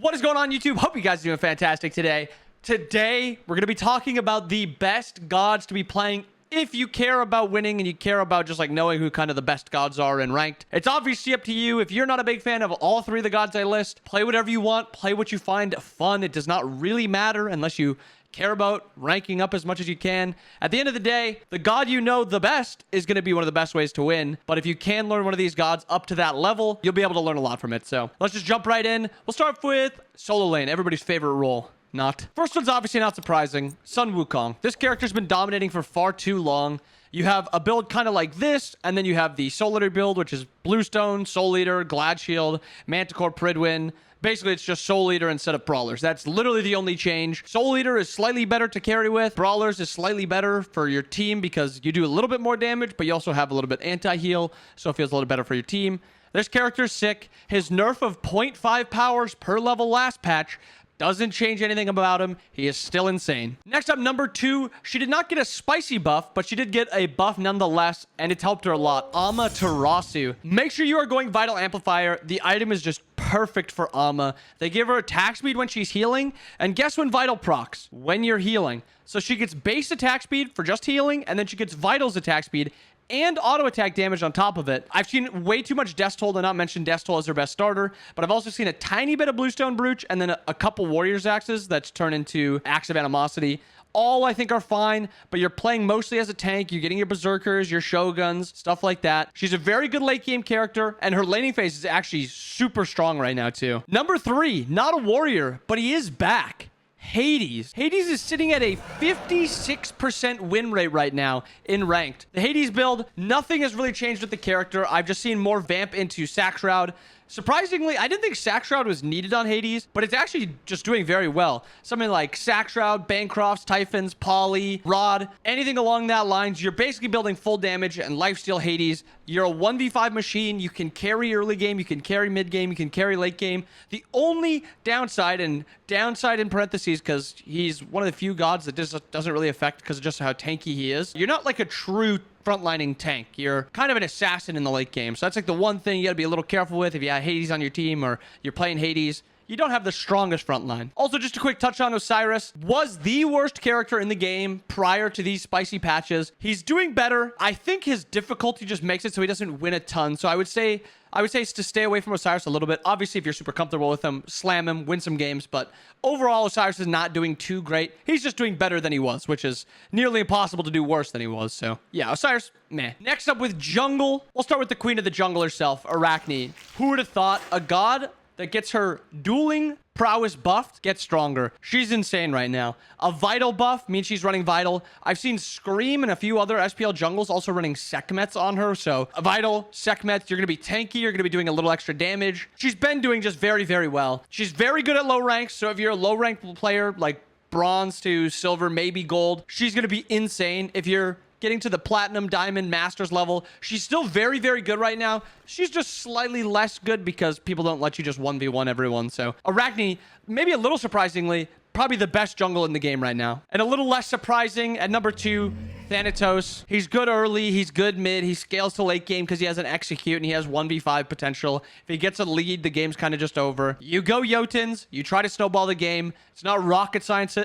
What is going on, YouTube? Hope you guys are doing fantastic today. Today, we're going to be talking about the best gods to be playing if you care about winning and you care about just like knowing who kind of the best gods are in ranked. It's obviously up to you. If you're not a big fan of all three of the gods I list, play whatever you want. Play what you find fun. It does not really matter unless you care about ranking up as much as you can. At the end of the day, the god you know the best is going to be one of the best ways to win. But if you can learn one of these gods up to that level, you'll be able to learn a lot from it. So let's just jump right in. We'll start with solo lane, everybody's favorite role. Not. First one's obviously not surprising. Sun Wukong. This character's been dominating for far too long. You have a build kind of like this, and then you have the Soul Eater build, which is Bluestone, Soul Eater, Glad Shield, Manticore, Pridwin. Basically, it's just Soul Eater instead of Brawlers. That's literally the only change. Soul Eater is slightly better to carry with. Brawlers is slightly better for your team because you do a little bit more damage, but you also have a little bit anti-heal, so it feels a little better for your team. This character's sick. His nerf of 0.5 powers per level last patch doesn't change anything about him. He is still insane. Next up, number 2. She did not get a spicy buff, but she did get a buff nonetheless, and it's helped her a lot. Amaterasu. Make sure you are going Vital Amplifier. The item is just perfect for Ama. They give her attack speed when she's healing, and guess when Vital procs? When you're healing. So she gets base attack speed for just healing, and then she gets Vital's attack speed and auto attack damage on top of it. I've seen way too much Death Toll to not mention Death Toll as her best starter, but I've also seen a tiny bit of Bluestone Brooch and then a couple Warriors Axes that's turned into Axe of Animosity. All I think are fine, but you're playing mostly as a tank. You're getting your Berserkers, your Shoguns, stuff like that. She's a very good late game character, and her laning phase is actually super strong right now too. Number 3, not a warrior, but he is back. Hades. Hades is sitting at a 56% win rate right now in ranked. The Hades build, nothing has really changed with the character. I've just seen more vamp into Sack Shroud. Surprisingly, I didn't think Sack Shroud was needed on Hades, but it's actually just doing very well. Something like Sack Shroud, Bancrofts, Typhons, Polly, Rod, anything along that lines. You're basically building full damage and lifesteal Hades. You're a 1v5 machine. You can carry early game, you can carry mid game, you can carry late game. The only downside, and downside in parentheses, because he's one of the few gods that doesn't really affect because of just how tanky he is. You're not like a true frontlining tank. You're kind of an assassin in the late game. So that's like the one thing you got to be a little careful with if you have Hades on your team or you're playing Hades. You don't have the strongest front line. Also, just a quick touch on Osiris. Was the worst character in the game prior to these spicy patches. He's doing better. I think his difficulty just makes it so he doesn't win a ton. So I would say it's to stay away from Osiris a little bit. Obviously, if you're super comfortable with him, slam him, win some games. But overall, Osiris is not doing too great. He's just doing better than he was, which is nearly impossible to do worse than he was. So yeah, Osiris, meh. Next up with jungle, we'll start with the queen of the jungle herself, Arachne. Who would have thought a god that gets her dueling prowess buffed gets stronger? She's insane right now. A vital buff means she's running vital. I've seen Scream and a few other SPL jungles also running Sekhmets on her. So a vital, Sekhmets, you're going to be tanky. You're going to be doing a little extra damage. She's been doing just very, very well. She's very good at low ranks. So if you're a low ranked player, like bronze to silver, maybe gold, she's going to be insane. If you're getting to the platinum, diamond, masters level, she's still very, very good right now. She's just slightly less good because people don't let you just 1v1 everyone. So Arachne, maybe a little surprisingly, probably the best jungle in the game right now. And a little less surprising at number 2, Thanatos. He's good early, he's good mid, he scales to late game because he has an execute and he has 1v5 potential. If he gets a lead, the game's kind of just over. You go Jotuns, you try to snowball the game. It's not rocket science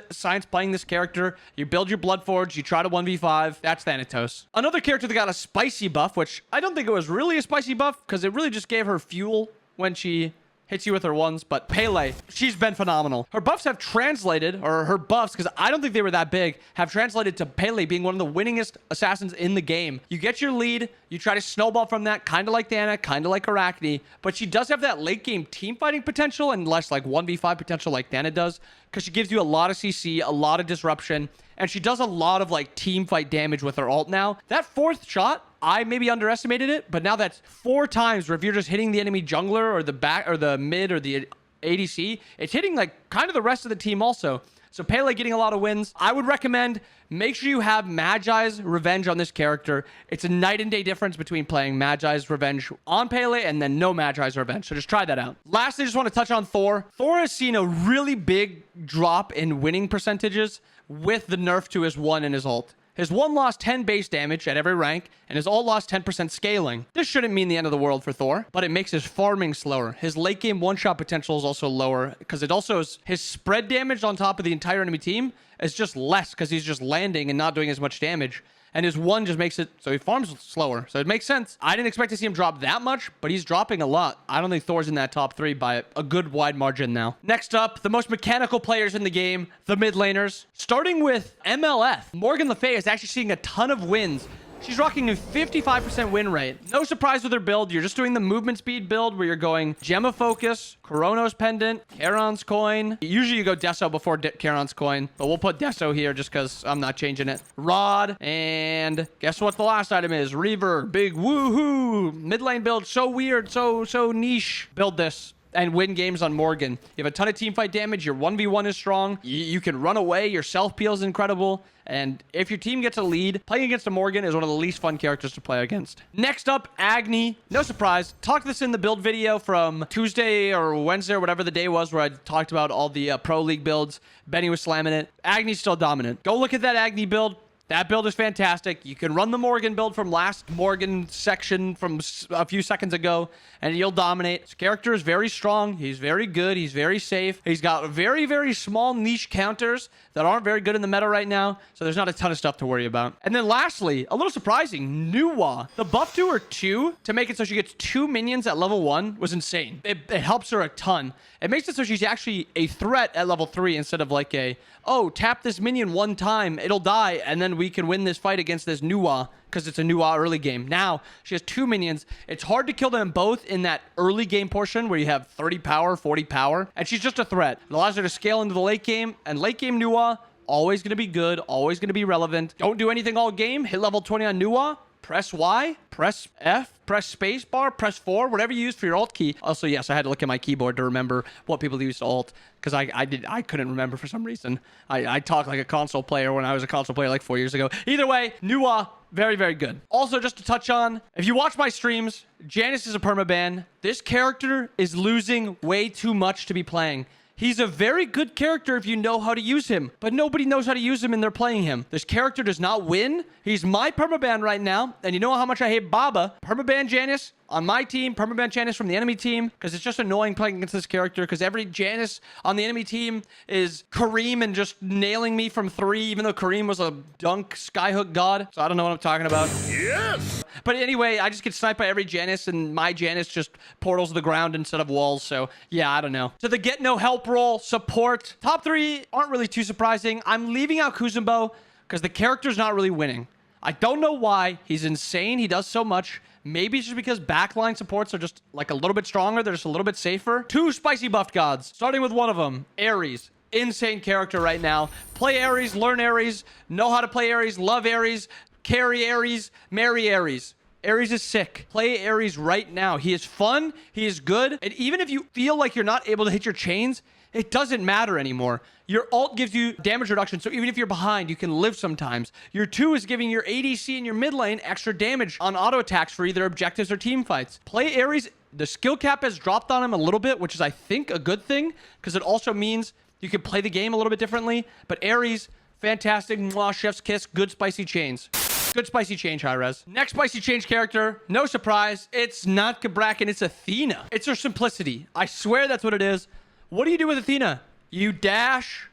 playing this character. You build your Bloodforge, you try to 1v5. That's Thanatos. Another character that got a spicy buff, which I don't think it was really a spicy buff because it really just gave her fuel when she hits you with her ones, but Pele, she's been phenomenal. Her buffs have translated, or her buffs, because I don't think they were that big, have translated to Pele being one of the winningest assassins in the game. You get your lead, you try to snowball from that, kind of like Dana, kind of like Arachne, but she does have that late game team fighting potential and less like 1v5 potential like Dana does, because she gives you a lot of CC, a lot of disruption, and she does a lot of like team fight damage with her ult now. That 4th shot, I maybe underestimated it, but now that's 4 times where if you're just hitting the enemy jungler or the back or the mid or the ADC, it's hitting like kind of the rest of the team also. So Pele getting a lot of wins. I would recommend make sure you have Magi's Revenge on this character. It's a night and day difference between playing Magi's Revenge on Pele and then no Magi's Revenge. So just try that out. Lastly, I just want to touch on Thor. Thor has seen a really big drop in winning percentages with the nerf to his 1 and his ult. His 1 lost 10 base damage at every rank, and his ult lost 10% scaling. This shouldn't mean the end of the world for Thor, but it makes his farming slower. His late game one-shot potential is also lower, because it also is his spread damage on top of the entire enemy team is just less, because he's just landing and not doing as much damage. And his 1 just makes it so he farms slower. So it makes sense. I didn't expect to see him drop that much, but he's dropping a lot. I don't think Thor's in that top 3 by a good wide margin now. Next up, the most mechanical players in the game, the mid laners. Starting with MLF, Morgan Le Fay is actually seeing a ton of wins. She's rocking a 55% win rate. No surprise with her build. You're just doing the movement speed build where you're going Gemma Focus, Coronos Pendant, Charon's Coin. Usually you go Deso before Charon's Coin, but we'll put Deso here just because I'm not changing it. Rod, and guess what the last item is? Reaver, big woohoo. Mid lane build, so weird, so niche. Build this and win games on Morgan. You have a ton of teamfight damage. Your 1v1 is strong. You can run away. Your self peel is incredible. And if your team gets a lead, playing against a Morgan is one of the least fun characters to play against. Next up, Agni. No surprise. Talked this in the build video from Tuesday or Wednesday or whatever the day was where I talked about all the Pro League builds. Benny was slamming it. Agni's still dominant. Go look at that Agni build. That build is fantastic. You can run the Morgan build from last Morgan section from a few seconds ago, and you'll dominate. His character is very strong. He's very good. He's very safe. He's got very, very small niche counters that aren't very good in the meta right now, so there's not a ton of stuff to worry about. And then lastly, a little surprising, Nuwa. The buff to her 2 to make it so she gets 2 minions at level 1 was insane. It helps her a ton. It makes it so she's actually a threat at level 3 instead of like a, oh, tap this minion 1 time, it'll die, and then we can win this fight against this Nuwa because it's a Nuwa early game. Now, she has 2 minions. It's hard to kill them both in that early game portion where you have 30 power, 40 power, and she's just a threat. It allows her to scale into the late game, and late game Nuwa, always going to be good, always going to be relevant. Don't do anything all game. Hit level 20 on Nuwa. Press Y, press F, press space bar, press 4, whatever you use for your alt key. Also, yes, I had to look at my keyboard to remember what people use to alt because I couldn't remember for some reason. I talk like a console player when I was a console player like 4 years ago. Either way, Nuwa, very, very good. Also, just to touch on, if you watch my streams, Janice is a permaban. This character is losing way too much to be playing. He's a very good character if you know how to use him, but nobody knows how to use him and they're playing him. This character does not win. He's my permaban right now, and you know how much I hate Baba. Permaban Janice on my team, permaban Janice from the enemy team, because it's just annoying playing against this character, because every Janice on the enemy team is Kareem and just nailing me from 3, even though Kareem was a dunk skyhook god, so I don't know what I'm talking about. Yes! But anyway, I just get sniped by every Janice, and my Janice just portals the ground instead of walls, so yeah, I don't know. So the get no help role, support. Top 3 aren't really too surprising. I'm leaving out Kuzumbo, because the character's not really winning. I don't know why. He's insane. He does so much. Maybe it's just because backline supports are just like a little bit stronger. They're just a little bit safer. 2 spicy buffed gods, starting with one of them, Ares. Insane character right now. Play Ares, learn Ares, know how to play Ares, love Ares, carry Ares, marry Ares. Ares is sick. Play Ares right now. He is fun. He is good. And even if you feel like you're not able to hit your chains, it doesn't matter anymore. Your ult gives you damage reduction, so even if you're behind, you can live sometimes. Your 2 is giving your ADC in your mid lane extra damage on auto attacks for either objectives or team fights. Play Ares. The skill cap has dropped on him a little bit, which is, I think, a good thing, because it also means you can play the game a little bit differently. But Ares, fantastic. Mwah, chef's kiss. Good spicy chains. Good spicy change, high res. Next spicy change character, no surprise. It's not Kabrakan, it's Athena. It's her simplicity. I swear that's what it is. What do you do with Athena? You dash,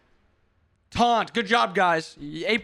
taunt. Good job, guys. A+.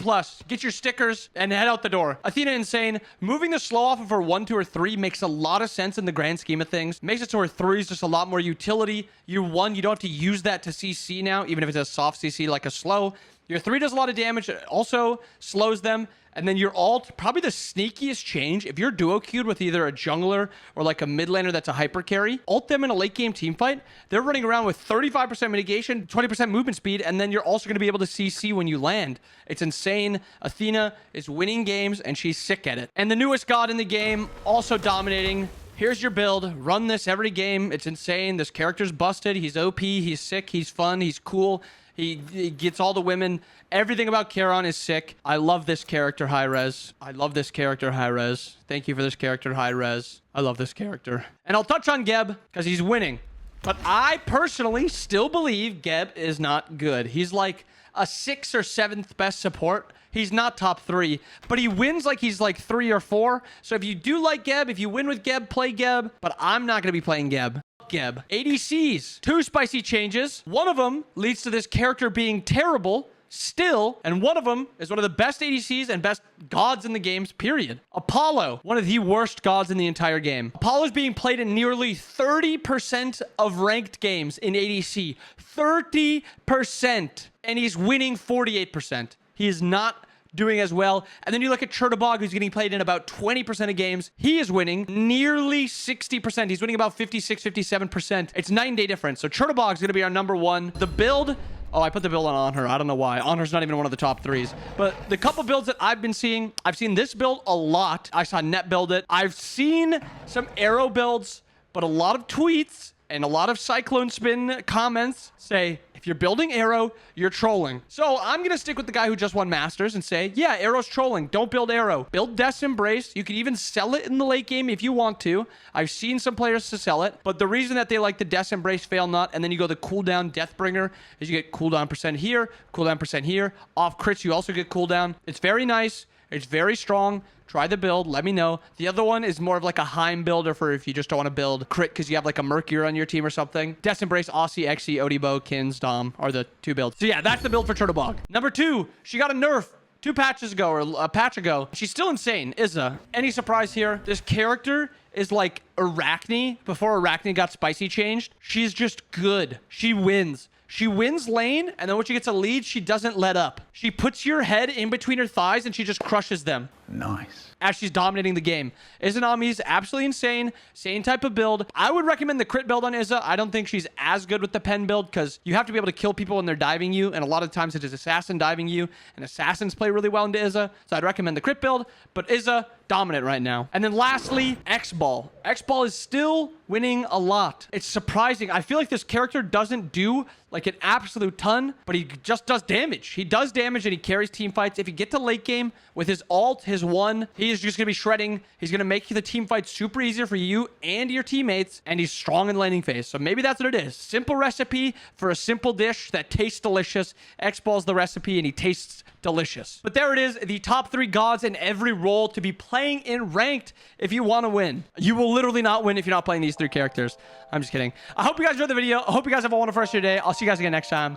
Get your stickers and head out the door. Athena insane. Moving the slow off of her 1, 2, or 3 makes a lot of sense in the grand scheme of things. Makes it so her 3 is just a lot more utility. Your 1, you don't have to use that to CC now, even if it's a soft CC like a slow. Your 3 does a lot of damage. It also slows them. And then your ult, probably the sneakiest change, if you're duo queued with either a jungler or like a mid laner that's a hyper carry, ult them in a late game team fight. They're running around with 35% mitigation, 20% movement speed, and then you're also going to be able to CC when you land. It's insane. Athena is winning games, and she's sick at it. And the newest god in the game, also dominating. Here's your build. Run this every game. It's insane. This character's busted. He's OP. He's sick. He's fun. He's cool. He gets all the women. Everything about Charon is sick. I love this character, high res. I love this character, high res. Thank you for this character, high res. I love this character. And I'll touch on Geb because he's winning. But I personally still believe Geb is not good. He's like a 6th or 7th best support. He's not top 3, but he wins like he's like 3 or 4. So if you do like Geb, if you win with Geb, play Geb. But I'm not going to be playing Geb. Geb. ADCs. 2 spicy changes. One of them leads to this character being terrible still, and one of them is one of the best ADCs and best gods in the games, period. Apollo, one of the worst gods in the entire game. Apollo's being played in nearly 30% of ranked games in ADC. 30%. And he's winning 48%. He is not doing as well. And then you look at Churtabog, who's getting played in about 20% of games. He is winning nearly 60%. He's winning about 56, 57%. It's night and day difference. So Churtabog's going to be our number 1. The build... Oh, I put the build on her. I don't know why. Honor's not even one of the top 3s. But the couple builds that I've been seeing, I've seen this build a lot. I saw Net build it. I've seen some Arrow builds, but a lot of tweets and a lot of Cyclone Spin comments say, if you're building Arrow, you're trolling. So I'm going to stick with the guy who just won Masters and say, yeah, Arrow's trolling. Don't build Arrow. Build Death's Embrace. You can even sell it in the late game if you want to. I've seen some players to sell it. But the reason that they like the Death's Embrace Fail Not, and then you go the cooldown Deathbringer, is you get cooldown percent here, cooldown percent here. Off crits, you also get cooldown. It's very nice. It's very strong. Try the build. Let me know. The other one is more of like a Heim builder for if you just don't want to build crit because you have like a Mercure on your team or something. Death's Embrace, Aussie, Xe, Odibo, Kins, Dom are the 2 builds. So yeah, that's the build for Churtabog. Number 2, she got a nerf 2 patches ago or a patch ago. She's still insane. Izza. Any surprise here? This character is like Arachne before Arachne got spicy changed. She's just good. She wins. She wins lane, and then when she gets a lead, she doesn't let up. She puts your head in between her thighs, and she just crushes them. Nice. As she's dominating the game. Izanami's absolutely insane. Same type of build. I would recommend the crit build on Izza. I don't think she's as good with the pen build because you have to be able to kill people when they're diving you, and a lot of times it is assassin diving you, and assassins play really well into Izza. So I'd recommend the crit build, but Izza, dominant right now. And then lastly, X-Ball. X-Ball is still winning a lot. It's surprising. I feel like this character doesn't do like an absolute ton, but he just does damage. He does damage and he carries team fights. If you get to late game with his ult, his 1, he is just going to be shredding. He's going to make the team fight super easier for you and your teammates, and he's strong in laning phase. So maybe that's what it is. Simple recipe for a simple dish that tastes delicious. X-Ball's the recipe and he tastes delicious. But there it is, the top 3 gods in every role to be playing in ranked if you want to win. You will literally not win if you're not playing these 3 characters. I'm just kidding. I hope you guys enjoyed the video. I hope you guys have a wonderful rest of your day. I'll see you guys again next time.